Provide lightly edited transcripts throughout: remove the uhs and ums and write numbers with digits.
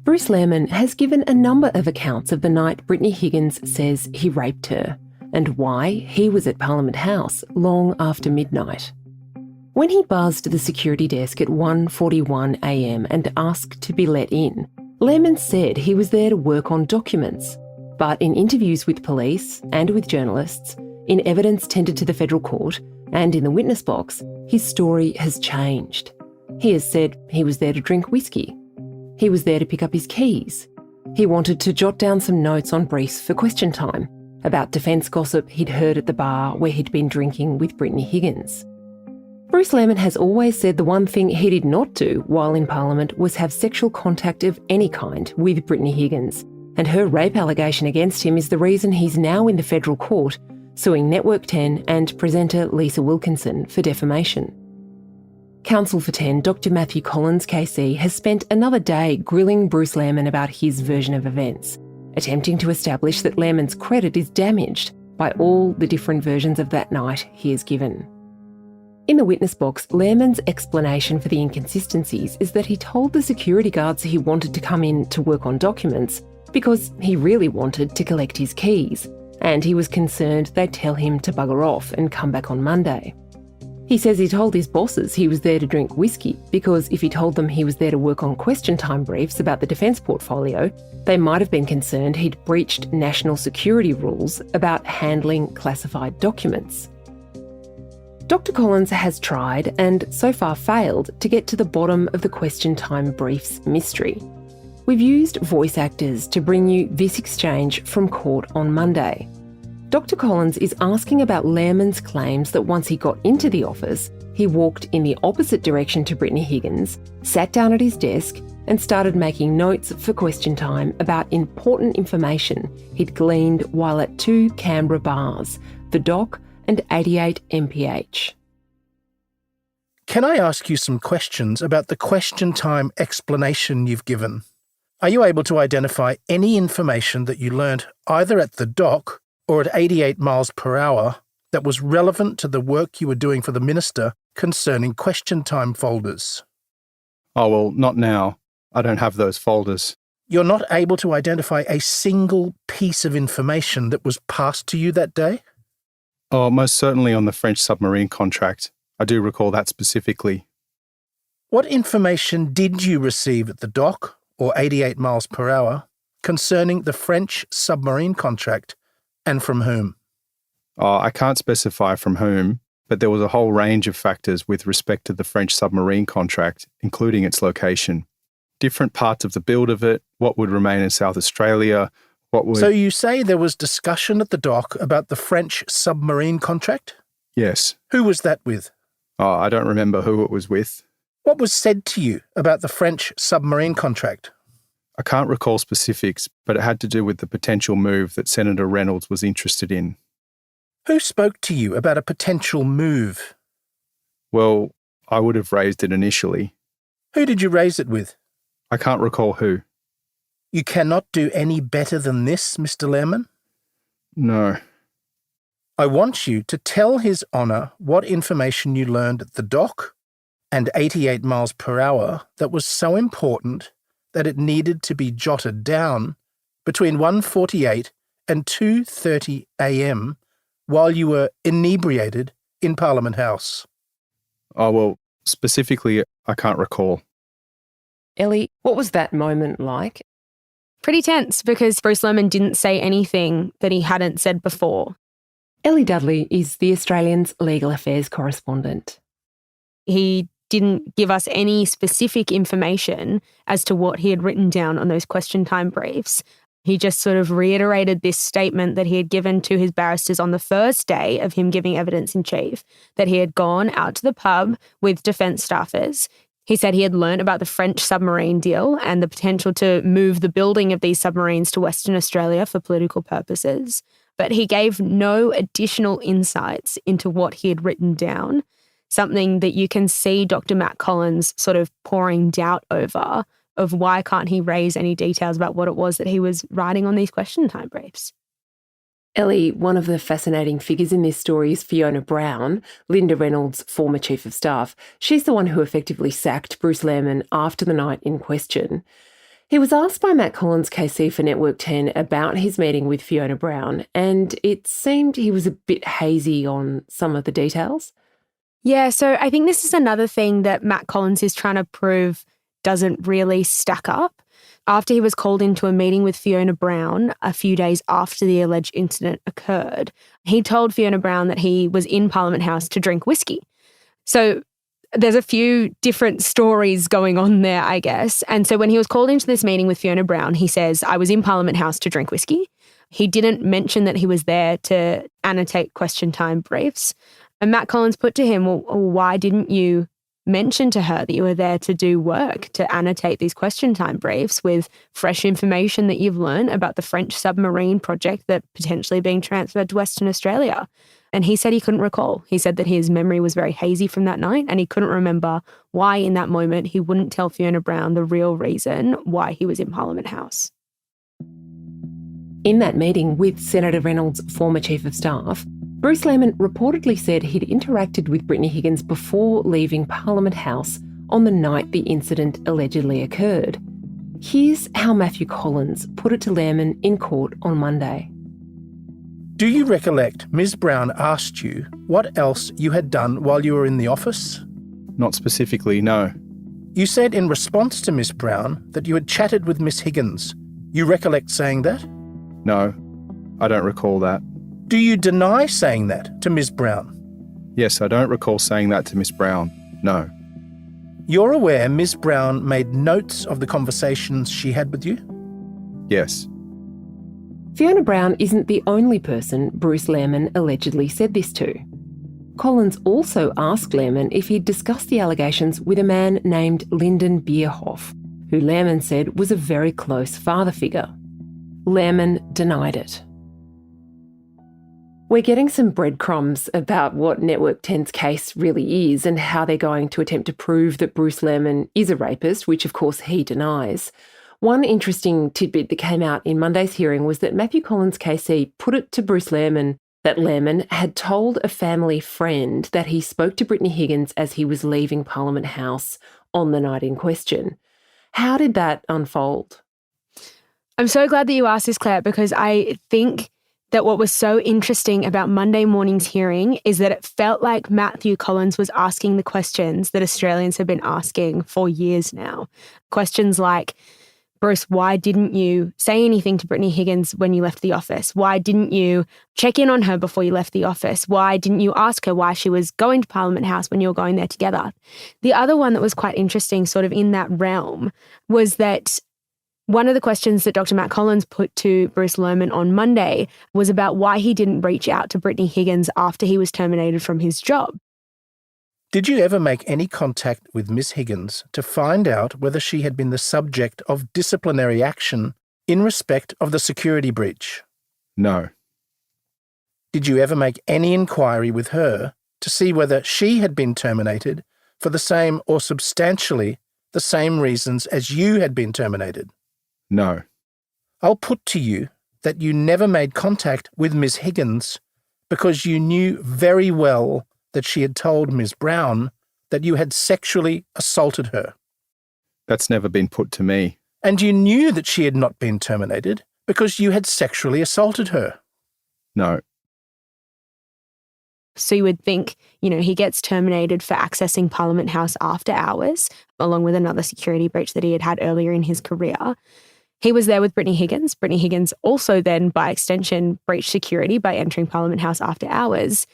Bruce Lehrmann has given a number of accounts of the night Brittany Higgins says he raped her and why he was at Parliament House long after midnight. When he buzzed the security desk at 1:41am and asked to be let in, Lehrmann said he was there to work on documents. But in interviews with police and with journalists, in evidence tendered to the federal court and in the witness box, his story has changed. He has said he was there to drink whiskey. He was there to pick up his keys. He wanted to jot down some notes on briefs for question time about defence gossip he'd heard at the bar where he'd been drinking with Brittany Higgins. Bruce Lehrmann has always said the one thing he did not do while in Parliament was have sexual contact of any kind with Brittany Higgins, and her rape allegation against him is the reason he's now in the federal court suing Network 10 and presenter Lisa Wilkinson for defamation. Counsel for 10, Dr Matthew Collins KC, has spent another day grilling Bruce Lehrmann about his version of events, attempting to establish that Lehrmann's credit is damaged by all the different versions of that night he has given. In the witness box, Lehrmann's explanation for the inconsistencies is that he told the security guards he wanted to come in to work on documents because he really wanted to collect his keys, and he was concerned they'd tell him to bugger off and come back on Monday. He says he told his bosses he was there to drink whiskey because if he told them he was there to work on question time briefs about the defence portfolio, they might have been concerned he'd breached national security rules about handling classified documents. Dr Collins has tried, and so far failed, to get to the bottom of the question time briefs mystery. We've used voice actors to bring you this exchange from court on Monday. Dr Collins is asking about Lehrmann's claims that once he got into the office, he walked in the opposite direction to Brittany Higgins, sat down at his desk and started making notes for question time about important information he'd gleaned while at two Canberra bars, the Dock and 88 MPH. Can I ask you some questions about the question time explanation you've given? Are you able to identify any information that you learnt either at the Dock or at 88 miles per hour that was relevant to the work you were doing for the Minister concerning question time folders? Oh, well, not now. I don't have those folders. You're not able to identify a single piece of information that was passed to you that day? Oh, most certainly on the French submarine contract. I do recall that specifically. What information did you receive at the Dock, or 88 miles per hour, concerning the French submarine contract, and from whom? Oh, I can't specify from whom, but there was a whole range of factors with respect to the French submarine contract, including its location. Different parts of the build of it, what would remain in South Australia, what would... So you say there was discussion at the Dock about the French submarine contract? Yes. Who was that with? Oh, I don't remember who it was with. What was said to you about the French submarine contract? I can't recall specifics, but it had to do with the potential move that Senator Reynolds was interested in. Who spoke to you about a potential move? Well, I would have raised it initially. Who did you raise it with? I can't recall who. You cannot do any better than this, Mr Lehrmann? No. I want you to tell His Honour what information you learned at the Dock and 88 miles per hour that was so important that it needed to be jotted down between 1:48 and 2:30 a.m. while you were inebriated in Parliament House. Oh, well, specifically, I can't recall. Ellie, what was that moment like? Pretty tense because Bruce Lehrmann didn't say anything that he hadn't said before. Ellie Dudley is the Australian's legal affairs correspondent. He didn't give us any specific information as to what he had written down on those question time briefs. He just sort of reiterated this statement that he had given to his barristers on the first day of him giving evidence in chief, that he had gone out to the pub with defence staffers. He said he had learnt about the French submarine deal and the potential to move the building of these submarines to Western Australia for political purposes. But he gave no additional insights into what he had written down, something that you can see Dr. Matt Collins sort of pouring doubt over, of why can't he raise any details about what it was that he was writing on these question time briefs. Ellie, one of the fascinating figures in this story is Fiona Brown, Linda Reynolds' former Chief of Staff. She's the one who effectively sacked Bruce Lehrmann after the night in question. He was asked by Matt Collins KC for Network 10 about his meeting with Fiona Brown, and it seemed he was a bit hazy on some of the details. Yeah, so I think this is another thing that Matt Collins is trying to prove doesn't really stack up. After he was called into a meeting with Fiona Brown a few days after the alleged incident occurred, he told Fiona Brown that he was in Parliament House to drink whiskey. So there's a few different stories going on there, I guess. And so when he was called into this meeting with Fiona Brown, he says, I was in Parliament House to drink whiskey. He didn't mention that he was there to annotate question time briefs. And Matt Collins put to him, well, why didn't you mention to her that you were there to do work, to annotate these question time briefs with fresh information that you've learned about the French submarine project that potentially being transferred to Western Australia? And he said he couldn't recall. He said that his memory was very hazy from that night and he couldn't remember why in that moment he wouldn't tell Fiona Brown the real reason why he was in Parliament House. In that meeting with Senator Reynolds' former Chief of Staff, Bruce Lehrmann reportedly said he'd interacted with Brittany Higgins before leaving Parliament House on the night the incident allegedly occurred. Here's how Matthew Collins put it to Lehrmann in court on Monday. Do you recollect Ms. Brown asked you what else you had done while you were in the office? Not specifically, no. You said in response to Ms. Brown that you had chatted with Miss Higgins. You recollect saying that? No, I don't recall that. Do you deny saying that to Ms. Brown? Yes, I don't recall saying that to Miss Brown, no. You're aware Ms. Brown made notes of the conversations she had with you? Yes. Fiona Brown isn't the only person Bruce Lehrmann allegedly said this to. Collins also asked Lehrmann if he'd discussed the allegations with a man named Lyndon Bierhoff, who Lehrmann said was a very close father figure. Lehrmann denied it. We're getting some breadcrumbs about what Network 10's case really is and how they're going to attempt to prove that Bruce Lehrmann is a rapist, which of course he denies. One interesting tidbit that came out in Monday's hearing was that Matthew Collins KC put it to Bruce Lehrmann that Lehrmann had told a family friend that he spoke to Brittany Higgins as he was leaving Parliament House on the night in question. How did that unfold? I'm so glad that you asked this, Claire, because I think that what was so interesting about Monday morning's hearing is that it felt like Matthew Collins was asking the questions that Australians have been asking for years now. Questions like, Bruce, why didn't you say anything to Brittany Higgins when you left the office? Why didn't you check in on her before you left the office? Why didn't you ask her why she was going to Parliament House when you were going there together? The other one that was quite interesting sort of in that realm was that one of the questions that Dr. Matt Collins put to Bruce Lehrmann on Monday was about why he didn't reach out to Brittany Higgins after he was terminated from his job. Did you ever make any contact with Miss Higgins to find out whether she had been the subject of disciplinary action in respect of the security breach? No. Did you ever make any inquiry with her to see whether she had been terminated for the same or substantially the same reasons as you had been terminated? No. I'll put to you that you never made contact with Miss Higgins because you knew very well that she had told Ms. Brown that you had sexually assaulted her. That's never been put to me. And you knew that she had not been terminated because you had sexually assaulted her. No. So you would think, he gets terminated for accessing Parliament House after hours, along with another security breach that he had had earlier in his career. He was there with Brittany Higgins. Brittany Higgins also then, by extension, breached security by entering Parliament House after hours.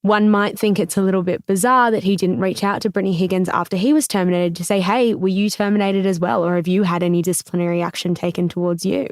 One might think it's a little bit bizarre that he didn't reach out to Brittany Higgins after he was terminated to say, hey, were you terminated as well? Or have you had any disciplinary action taken towards you?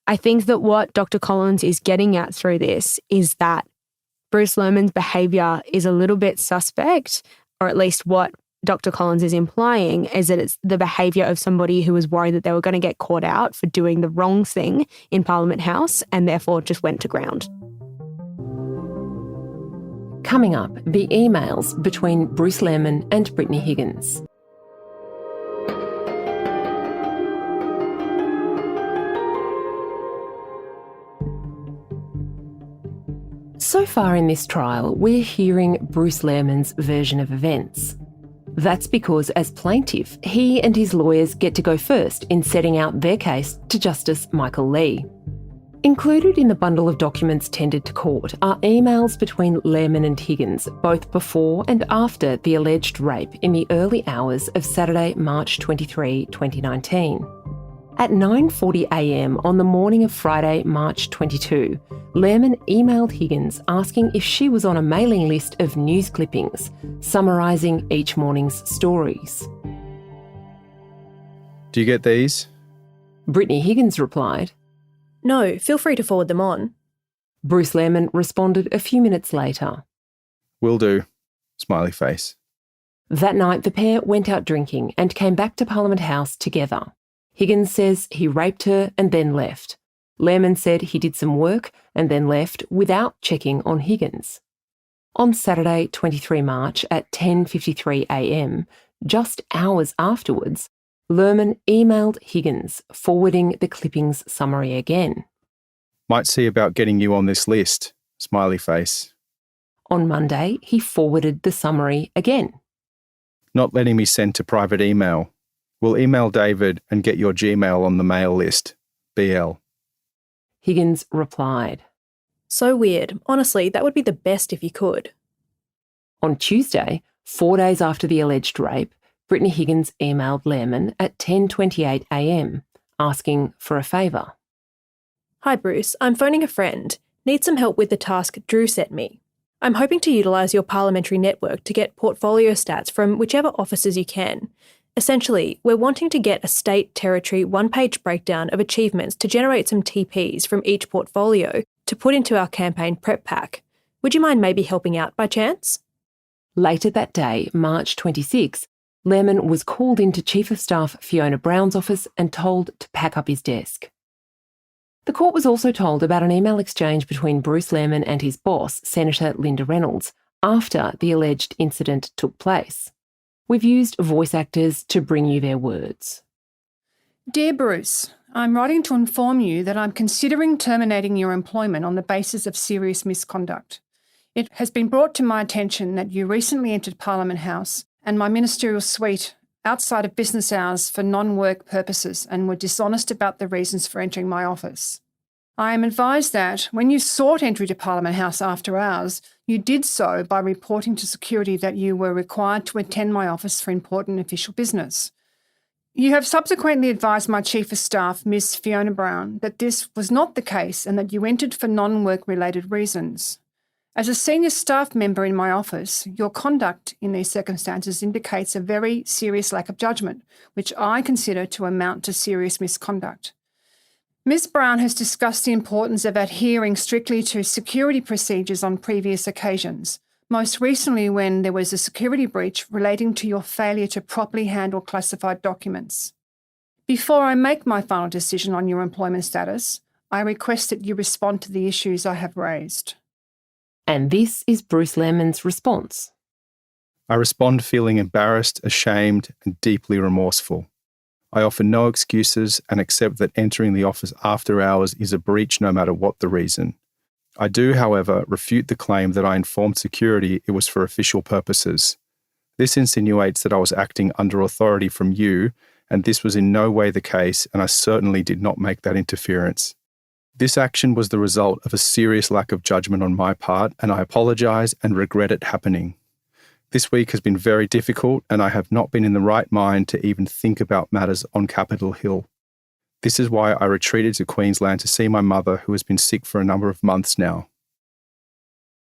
I think that what Dr. Collins is getting at through this is that Bruce Lehrmann's behaviour is a little bit suspect, or at least what Dr. Collins is implying is that it's the behaviour of somebody who was worried that they were going to get caught out for doing the wrong thing in Parliament House and therefore just went to ground. Coming up, the emails between Bruce Lehrmann and Brittany Higgins. So far in this trial, we're hearing Bruce Lehrmann's version of events. That's because as plaintiff, he and his lawyers get to go first in setting out their case to Justice Michael Lee. Included in the bundle of documents tendered to court are emails between Lehrmann and Higgins, both before and after the alleged rape in the early hours of Saturday, March 23, 2019. At 9:40am on the morning of Friday, March 22, Lehrmann emailed Higgins asking if she was on a mailing list of news clippings, summarising each morning's stories. Do you get these? Brittany Higgins replied. No, feel free to forward them on. Bruce Lehrmann responded a few minutes later. Will do. Smiley face. That night, the pair went out drinking and came back to Parliament House together. Higgins says he raped her and then left. Lehrmann said he did some work and then left without checking on Higgins. On Saturday, 23 March at 10:53am, just hours afterwards, Lehrmann emailed Higgins, forwarding the clippings summary again. Might see about getting you on this list. Smiley face. On Monday, he forwarded the summary again. Not letting me send to private email. We'll email David and get your Gmail on the mail list. BL. Higgins replied. So weird. Honestly, that would be the best if you could. On Tuesday, 4 days after the alleged rape, Brittany Higgins emailed Lehrmann at 10:28am, asking for a favour. Hi Bruce, I'm phoning a friend. Need some help with the task Drew sent me. I'm hoping to utilise your parliamentary network to get portfolio stats from whichever offices you can. Essentially, we're wanting to get a state territory one-page breakdown of achievements to generate some TPs from each portfolio to put into our campaign prep pack. Would you mind maybe helping out by chance? Later that day, March 26, Lehrmann was called into Chief of Staff Fiona Brown's office and told to pack up his desk. The court was also told about an email exchange between Bruce Lehrmann and his boss, Senator Linda Reynolds, after the alleged incident took place. We've used voice actors to bring you their words. Dear Bruce, I'm writing to inform you that I'm considering terminating your employment on the basis of serious misconduct. It has been brought to my attention that you recently entered Parliament House and my ministerial suite outside of business hours for non-work purposes and were dishonest about the reasons for entering my office. I am advised that when you sought entry to Parliament House after hours, you did so by reporting to security that you were required to attend my office for important official business. You have subsequently advised my Chief of Staff, Ms Fiona Brown, that this was not the case and that you entered for non-work related reasons. As a senior staff member in my office, your conduct in these circumstances indicates a very serious lack of judgment, which I consider to amount to serious misconduct. Ms Brown has discussed the importance of adhering strictly to security procedures on previous occasions, most recently when there was a security breach relating to your failure to properly handle classified documents. Before I make my final decision on your employment status, I request that you respond to the issues I have raised. And this is Bruce Lehrmann's response. I respond feeling embarrassed, ashamed, and deeply remorseful. I offer no excuses and accept that entering the office after hours is a breach no matter what the reason. I do, however, refute the claim that I informed security it was for official purposes. This insinuates that I was acting under authority from you, and this was in no way the case, and I certainly did not make that interference. This action was the result of a serious lack of judgment on my part, and I apologise and regret it happening. This week has been very difficult, and I have not been in the right mind to even think about matters on Capitol Hill. This is why I retreated to Queensland to see my mother, who has been sick for a number of months now.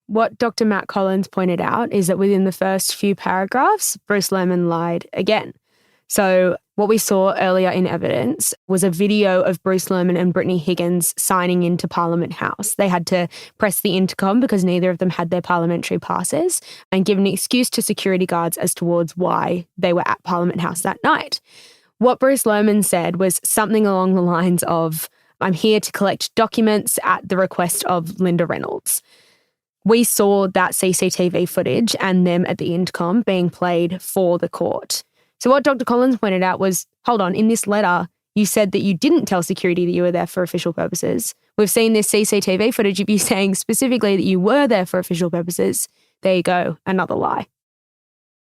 What Dr. Matt Collins pointed out is that within the first few paragraphs, Bruce Lehrmann lied again. So what we saw earlier in evidence was a video of Bruce Lehrmann and Brittany Higgins signing into Parliament House. They had to press the intercom because neither of them had their parliamentary passes and give an excuse to security guards as towards why they were at Parliament House that night. What Bruce Lehrmann said was something along the lines of, "I'm here to collect documents at the request of Linda Reynolds." We saw that CCTV footage and them at the intercom being played for the court. So what Dr. Collins pointed out was, hold on, in this letter, you said that you didn't tell security that you were there for official purposes. We've seen this CCTV footage of you saying specifically that you were there for official purposes. There you go, another lie.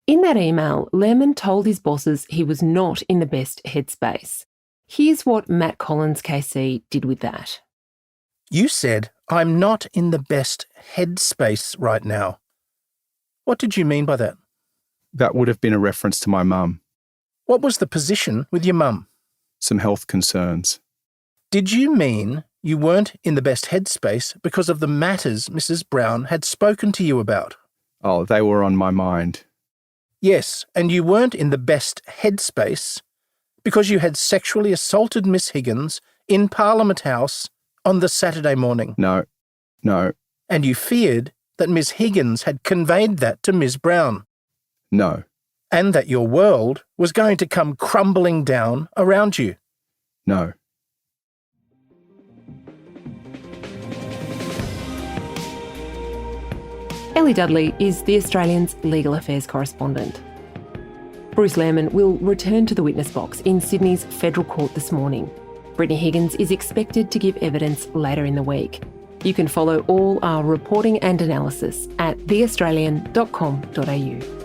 In that email, Lehrmann told his bosses he was not in the best headspace. Here's what Matt Collins KC did with that. You said, I'm not in the best headspace right now. What did you mean by that? That would have been a reference to my mum. What was the position with your mum? Some health concerns. Did you mean you weren't in the best headspace because of the matters Mrs. Brown had spoken to you about? Oh, they were on my mind. Yes, and you weren't in the best headspace because you had sexually assaulted Miss Higgins in Parliament House on the Saturday morning. No. And you feared that Miss Higgins had conveyed that to Ms. Brown. No. And that your world was going to come crumbling down around you. No. Ellie Dudley is The Australian's legal affairs correspondent. Bruce Lehrmann will return to the witness box in Sydney's federal court this morning. Brittany Higgins is expected to give evidence later in the week. You can follow all our reporting and analysis at theaustralian.com.au.